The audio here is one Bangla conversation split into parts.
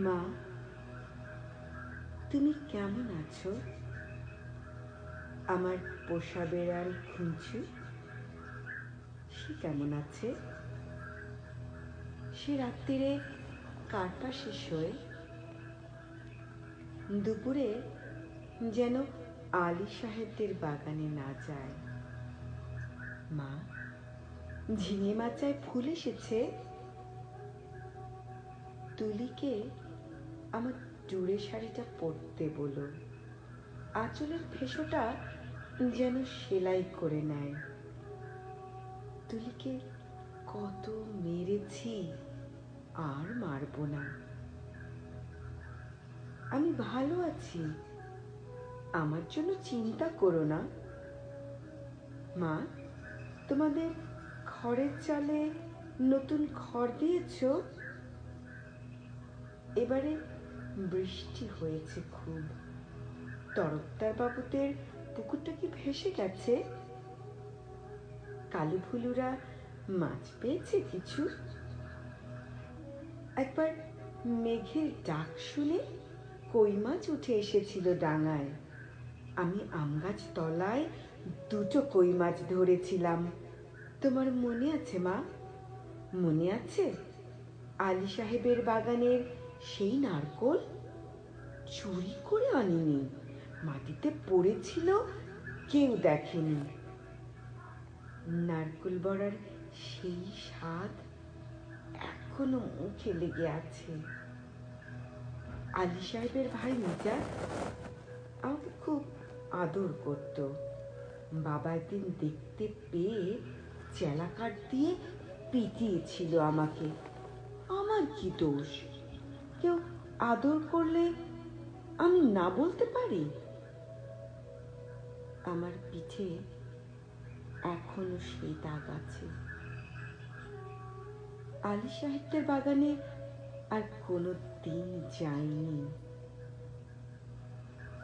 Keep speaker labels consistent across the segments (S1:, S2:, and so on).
S1: মা, তুমি কেমন আছো? আমার পোষা বেড়াল খুঁজু, সে কেমন আছে? সে রাত্রিরে কার পাশে শোয়? দুপুরে যেন আলী সাহেবদের বাগানে না যায়। মা, ঝিঙে মাচায় ফুল এসেছে। তুলিকে আমার জুড়ে শাড়িটা পরতে বলো, আঁচলের ফেসোটা যেন সেলাই করে নেয়। তুলিকে কত মেরেছি, আর মারব না। আমি ভালো আছি, আমার জন্য চিন্তা করো না। মা, তোমাদের খড়ের চালে নতুন খড় দিয়েছ? এবারে বৃষ্টি হয়েছে খুব। তরফদার বাবুদের পুকুরটা কি ভেসে গেছে? কালু ভুলুরা মাছ পেয়েছে কিছু? একবার মেঘের ডাক শুনে কই মাছ উঠে এসেছিল ডাঙায়। আমি আম গাছ তলায় দুটো কই মাছ ধরেছিলাম। তোমার মনে আছে মা? মনে আছে আলী সাহেবের বাগানের সেই নারকোল? চুরি করে আনিনি, মাটিতে পড়েছিল, কেউ দেখেনি। নারকোল বড়ার সেই স্বাদ এখনো মুখে লেগে আছে। আলী সাহেবের ভাই মিজা আমাকে খুব আদর করত। বাবা একদিন দেখতে পেয়ে চেলা কাঠ দিয়ে পিটিয়েছিল আমাকে। আমার কি দোষ? কেউ আদর করলে আমি না বলতে পারি? আমার পিঠে এখনো সেই দাগ আছে। আলী সাহেবদের বাগানে আর কোনো দিন যাইনি।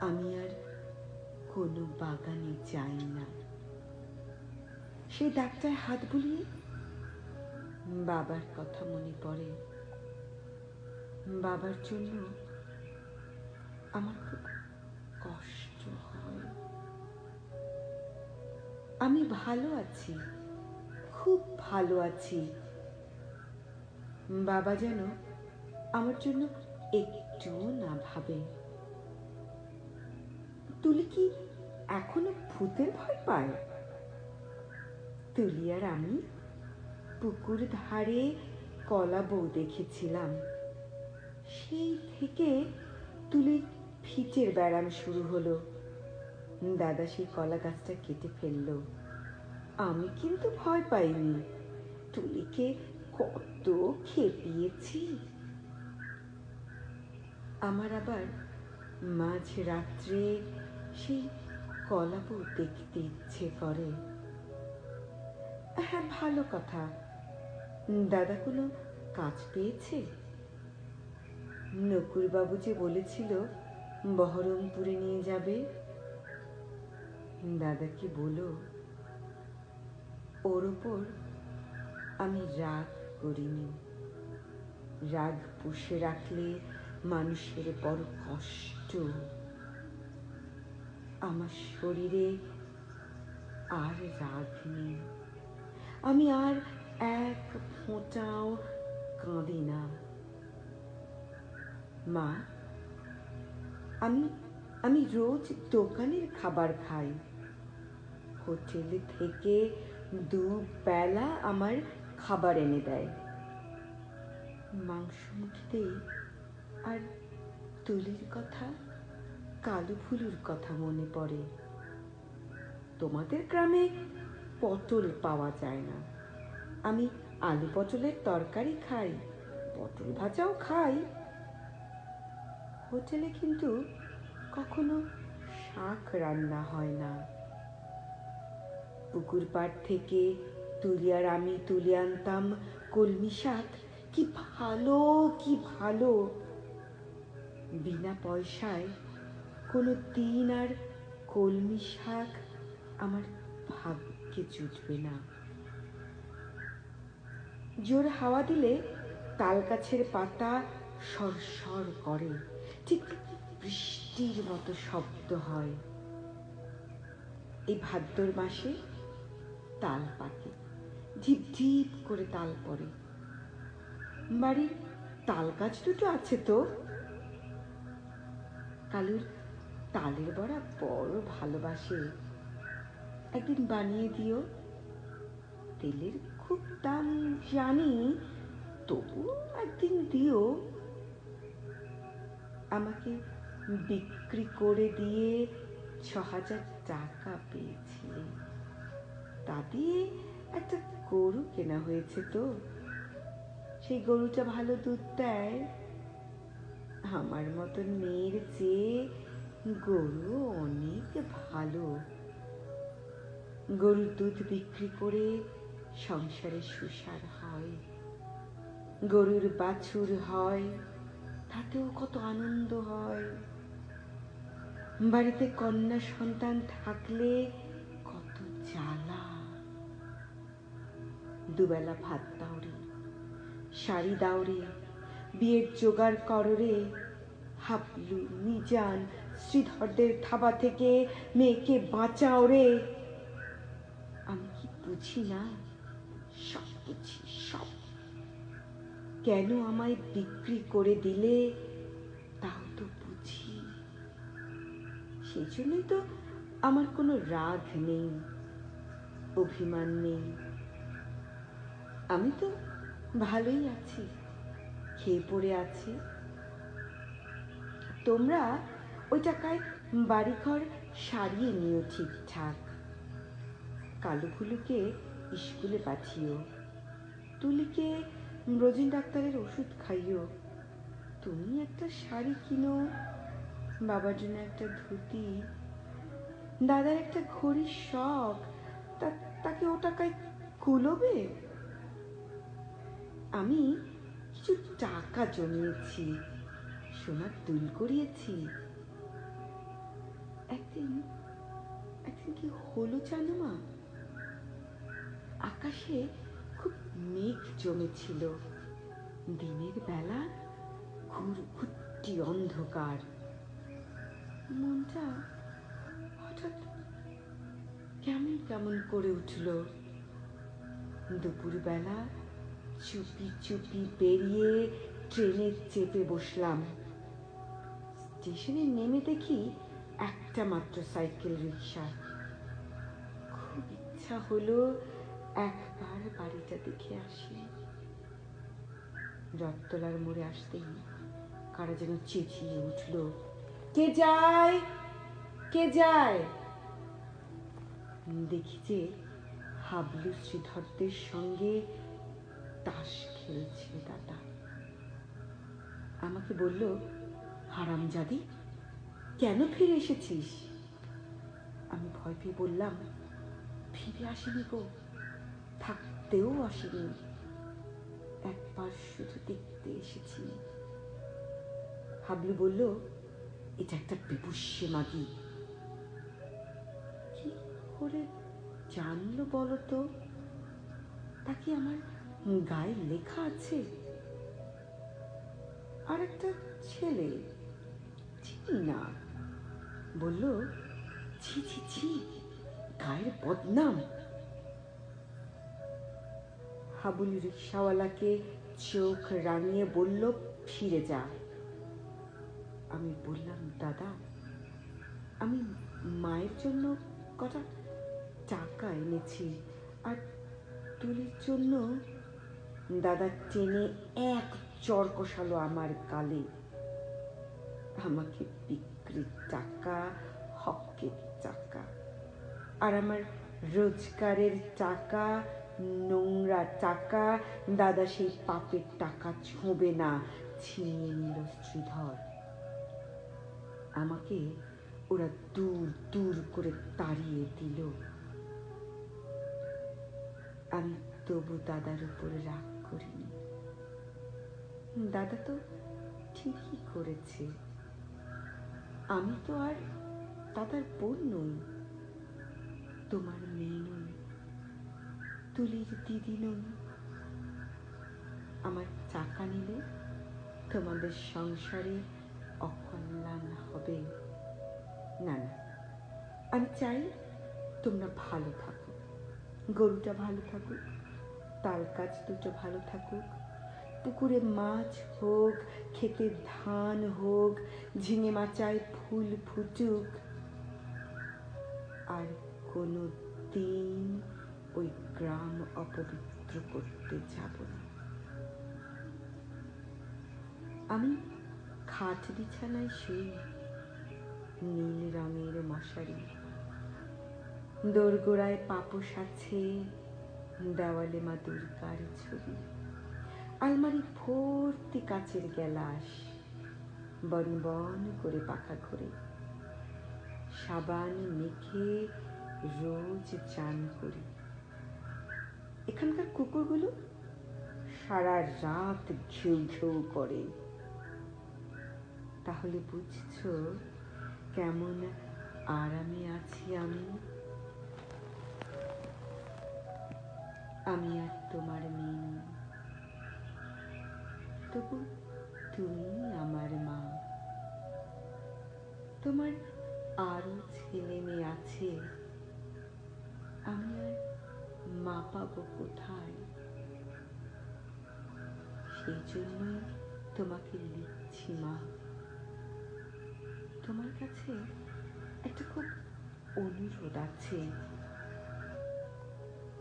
S1: আমি আর কোনো বাগানে যাই না। সেই দাগটায় হাত বুলিয়ে বাবার কথা মনে পড়ে। বাবার জন্য আমার খুব কষ্ট হয়। আমি ভালো আছি, খুব ভালো আছি। বাবা যেন আমার জন্য একটুও না ভাবে। তুলি কি এখনো ভূতের ভয় পায়? তুলি আর আমি পুকুর ধারে কলা বউ দেখেছিলাম। সেই থেকে তুলির ফিটের ব্যারাম শুরু হলো। দাদা সেই কলা গাছটা কেটে ফেললো। আমি কিন্তু ভয় পাইনি। তুলিকে কত খেপিয়েছি। আমার আবার মাঝ রাত্রে সেই কলা বউ দেখতে ইচ্ছে করে। হ্যাঁ, ভালো কথা। দাদা কোনো কাজ পেয়েছে? নকুরবাবু যে বলেছিল বহরমপুরে নিয়ে যাবে। দাদাকে বলো ওর ওপর আমি রাগ করিনি। রাগ পুষে রাখলে মানুষের বড় কষ্ট। আমার শরীরে আর রাগ নেই। আমি আর এক ফোঁটাও কাঁদি না। মা, আমি রোজ দোকানের খাবার খাই। হোটেলে থেকে দুবেলা আমার খাবার এনে দেয়। মাংস মুখতেই আর তুলির কথা, কালু ফুলুর কথা মনে পড়ে। তোমাদের গ্রামে পটল পাওয়া যায় না। আমি আলু পটলের তরকারি খাই, পটল ভাজাও খাই। হোটেলে কিন্তু কখনো শাক রান্না হয় না। পুকুর পাড় থেকে তুলি আর আমি তুলে আনতাম কলমি শাক। কি ভালো, কি ভালো! বিনা পয়সায় কোনো দিন আর কলমি শাক আমার ভাগ্যে জুটবে না। জোর হাওয়া দিলে তাল গাছের পাতা সরসর করে, ঠিক বৃষ্টির মতো শব্দ হয়। এই ভাদ্র মাসে তাল পাকে, ঝিপ ঝিপ করে তাল পড়ে। বাড়ির তাল গাছ দুটো আছে তো। কালুর তালের বড়া বড় ভালোবাসে, একদিন বানিয়ে দিও। তেলের খুব দাম জানি, তবু একদিন দিও। আমাকে বিক্রি করে দিয়ে 6,000 টাকা পেয়েছিলে, তা দিয়ে একটা গরু কেনা হয়েছে তো। সেই গরুটা ভালো দুধ দেয়। আমার মতন মেয়ের চেয়ে গরু অনেক ভালো। গরুর দুধ বিক্রি করে সংসারে সুসার হয়, গরুর বাছুর হয়, তাতেও কত আনন্দ হয়। বাড়িতে কন্যা সন্তান থাকলে কত জ্বালা। দুবেলা ভাত দাও রে, শাড়ি দাও রে, বিয়ের জোগাড় করো রে। হাবলু, মিজান, শ্রীধরদের থাবা থেকে মেয়েকে বাঁচাও রে। আমি কি বুঝি না? সব বুঝি, সব। কেন আমায় বিক্রি করে দিলে তাও তো বুঝি। সেই জন্যই তো আমার কোনো রাগ নেই, অভিমান নেই। আমি তো ভালোই আছি, খেয়ে পড়ে আছি। তোমরা ওই টাকায় বাড়িঘর সারিয়ে নিও ঠিকঠাক। কালু ভুলুকে স্কুলে পাঠিও, তুলিকে ব্রজিন ডাক্তারের ওষুধ খাইও। তুমি একটা শাড়ি কিনো, বাবার জন্য একটা ধুতি, দাদার একটা ঘড়ির শখ, তাকে ও টাকায় কুলোবে? আমি কিছু টাকা জমিয়েছি, সোনার দুল করিয়েছি। একদিন কি হলো জানো মা? আকাশে খুব মেঘ জমেছিল। দিনের বেলা ঘুরঘুটি অন্ধকার। মনটা হঠাৎ কেমন কেমন করে উঠল। দুপুরবেলা চুপি চুপি বেরিয়ে ট্রেনে চেপে বসলাম। স্টেশনে নেমে দেখি একটা মাত্র সাইকেল রিক্সা। খুব ইচ্ছা হলো একবার বাড়িটা দেখে আসি। রথতলার মোড়ে আসতেই কারা যেন চেঁচিয়ে উঠল, কে যায়, কে যায়? দেখি যে হাবলু শ্রীধরদের সঙ্গে তাস খেলছে দাদা। আমাকে বলল, হারামজাদি, কেন ফিরে এসেছিস? আমি ভয় পেয়ে বললাম, ফিরে আসিনি গো, থাকতেও আসিনি, একবার শুধু দেখতে এসেছি। হাবলু বলল, এটা একটা বিভুষ্যে মাগি। কি করে জানলো বলো তো? তা কি আমার গায়ে লেখা আছে? আর একটা ছেলে, চিনি না, বলল, ছি ছি ছি, গায়ের বদনাম। হাবুল রিক্সাওয়ালাকে চোখ রাঙিয়ে বলল, ফিরে যা। আমি বললাম, দাদা, আমি মায়ের জন্য কটা টাকা এনেছি, আর তুলির জন্য। দাদা টেনে এক চড় কষালো আমার গালে। আমাকে বিক্রির টাকা, হকের টাকা, আর আমার রোজগারের টাকা, নোংরা টাকা, দাদা সেই পাপের টাকা ছোঁবে না, ছিনিয়ে নিল শ্রীধর। আমাকে ওরা দূর দূর করে তাড়িয়ে দিল। আমি তবু দাদার উপরে রাগ করিনি। দাদা তো ঠিকই করেছে। আমি তো আর দাদার বোন নই, তোমার মেয়ে নই, তুলির দিদি নই। আমার টাকা নিলে তোমাদের সংসারে অকল্যাণ হবে। না না, আমি চাই তোমরা ভালো থাকো, গরুটা ভালো থাকুক, তাল গাছ দুটো ভালো থাকুক, পুকুরে মাছ হোক, ক্ষেতে ধান হোক, ঝিঙে মাচায় ফুল ফুটুক। আর কোনো দিন ওই গ্রাম অপবিত্র করতে যাব না। আমি খাট বিছানায় শুই, নীল রঙের মশারি, দোরগোড়ায় পাপোশ আছে, দেওয়ালে মা দুর্গার ছবি, আলমারি ভর্তি কাচের গ্যালাস, বন বন করে পাখা ঘোরে, সাবান মেখে রোজ চান করি। এখানকার কুকুরগুলো সারা রাত ঘেউ ঘেউ করে। তাহলে বুঝছো কেমন আরামে আছি আমি। আমি আর তোমার মেয়ে, তবু তুমি আমার মা। তোমার আরো ছেলে মেয়ে আছে, আমি আর মা পাবো কোথায়? সেই জন্যই তোমাকে লিখছি মা। তোমার কাছে একটা খুব অনুরোধ আছে,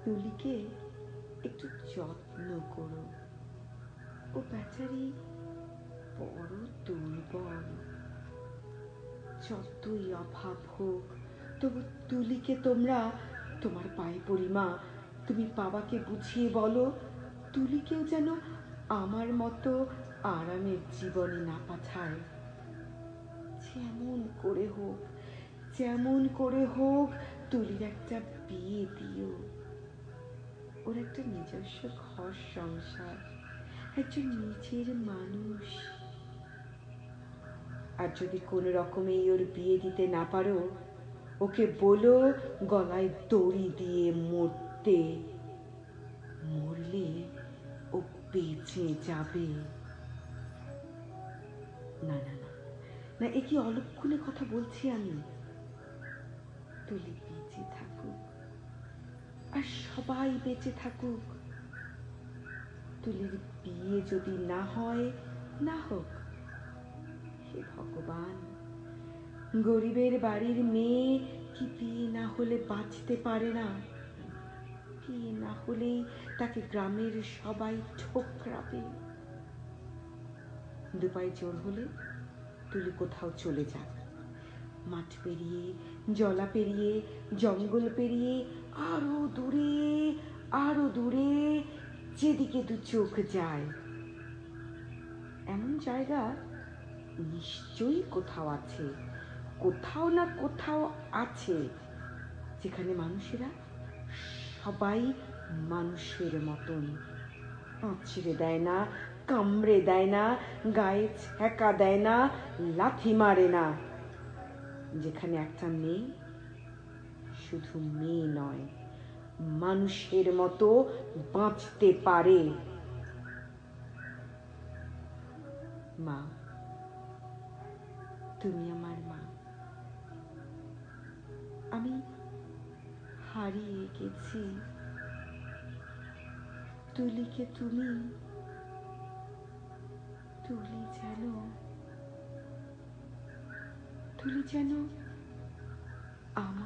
S1: তুলিকে একটু যত্ন করো। ও বেচারি বড় দুর্বল। যতই অভাব হোক, তবু তুলিকে তোমরা, তোমার পায়ে পড়ি মা, তুমি বাবাকে বুঝিয়ে বলো তুলিকেও যেন আমার মতো আরামের জীবনে না পাঠায়। যেমন করে হোক তুলির একটা বিয়ে দিও। ওর একটা নিজস্ব ঘর সংসার, একজন নিজের মানুষ। আর যদি কোনো রকমে ওর বিয়ে দিতে না পারো, ওকে বলো গলায় দড়ি দিয়ে মরতে। মরলে ও বেঁচে যাবে। না না না না, এ কি অলক্ষণে কথা বলছি আমি? তুলি বেঁচে থাকুক, আর সবাই বেঁচে থাকুক। তুলির বিয়ে যদি না হয়, না হোক। হে ভগবান, গরিবের বাড়ির মেয়ে কি বিয়ে না হলে বাঁচতে পারে না? বিয়ে না হলেই তাকে গ্রামের সবাই ঠোকরাবে। দুপায়ে জোর হলে তুলি কোথাও চলে যাক, মাঠ পেরিয়ে, জলা পেরিয়ে, জঙ্গল পেরিয়ে, আরো দূরে, যেদিকে দু চোখ যায়। এমন জায়গা নিশ্চয়ই কোথাও আছে, কোথাও না কোথাও আছে, যেখানে মানুষেরা সবাই মানুষের মতন। আঁচড়ে দেয় না, কামড়ে দেয় না, গায়ে ছ্যাঁকা দেয় না, লাথি মারে না। যেখানে একটা মেয়ে শুধু মেয়ে নয়, মানুষের মতো বাঁচতে পারে। মা, তুমি আমার মা। আমি হারিয়ে গেছি, তুলিকে তুমি, তুলি যেন আমার